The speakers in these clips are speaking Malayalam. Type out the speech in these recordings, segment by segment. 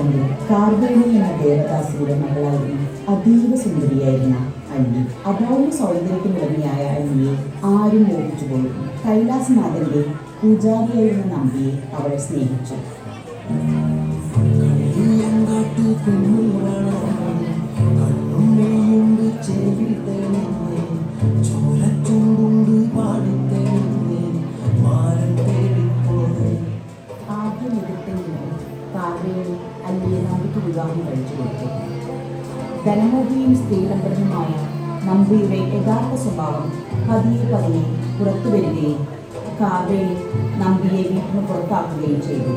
കാലങ്ങളിൽ കാർവേണി എന്ന ദേവദാസിയുടെ മകളായിരുന്നു അതീവ സുന്ദരിയായിരുന്ന അന്നി. അപൂർവ സൗന്ദര്യത്തിനുടമയായ അന്നിയെ ആരും മോഹിച്ചു പോയിരുന്നു. കൈലാസനാഥന്റെ പൂജാരിയായിരുന്ന നമ്പിയെ അവൾ സ്നേഹിച്ചു. അല്ലിയെ നമ്പിക്ക് വിവാഹം കഴിച്ചു കൊടുത്തു. ധനമോഹിയും സ്ത്രീലംബടനുമായ നമ്പിയുടെ യഥാർത്ഥ സ്വഭാവം പതിയെ പതിയെ പുറത്തു വരികയും കാവേരി നമ്പിയെ വീട്ടിന് പുറത്താക്കുകയും ചെയ്തു.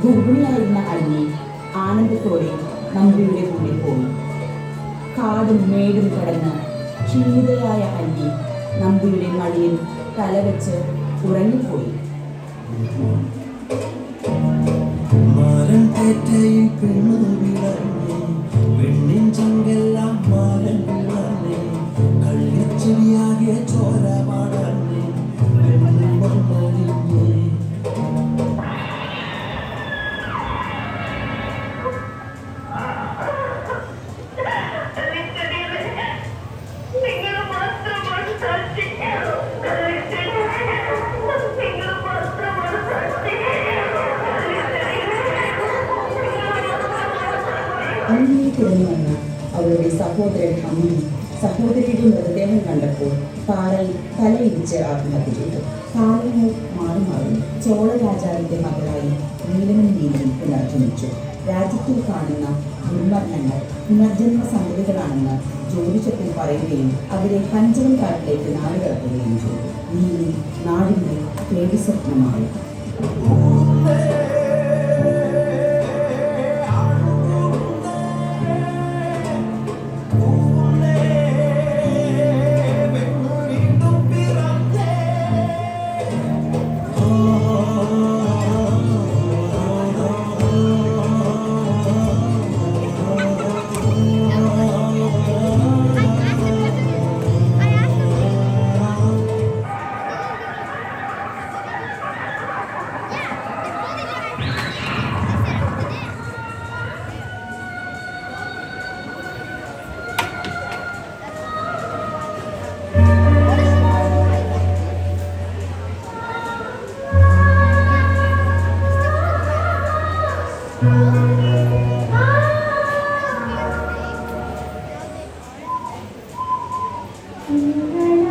ഗർഭിണിയായിരുന്ന അന്നി ആനന്ദത്തോടെ നമ്പിയുടെ കൂടെ പോയി. കാടും മേടും കടന്ന് ക്ഷീണിതയായ അന്നി നമ്പിയുടെ മടിയിൽ തലവെച്ച് ഉറങ്ങിപ്പോയി. അന്നിയെ തിരഞ്ഞു വന്ന അവളുടെ സഹോദരൻ അമ്മി സഹോദരിയുടെ മൃതദേഹം കണ്ടപ്പോൾ പാറയിൽ തലയിടിച്ച് ആത്മഹത്യ ചെയ്തു. കാലങ്ങൾ മാറി മാറി ചോള രാജാവിന്റെ മകളായി നീലനും നീലനും പുനർജനിച്ചു. രാജ്യത്തിൽ കാണുന്ന ദുർമരണങ്ങൾ പുനർജന്മ സന്തതികളാണെന്ന് ജ്യോതിഷത്തിൽ പറയുകയും അവരെ പഞ്ചവൻ കാട്ടിലേക്ക് നാടുകടത്തുകയും ചെയ്തു. നീലി നാടിന്റെ പേടി സ്വപ്നമായി. Mm-hmm.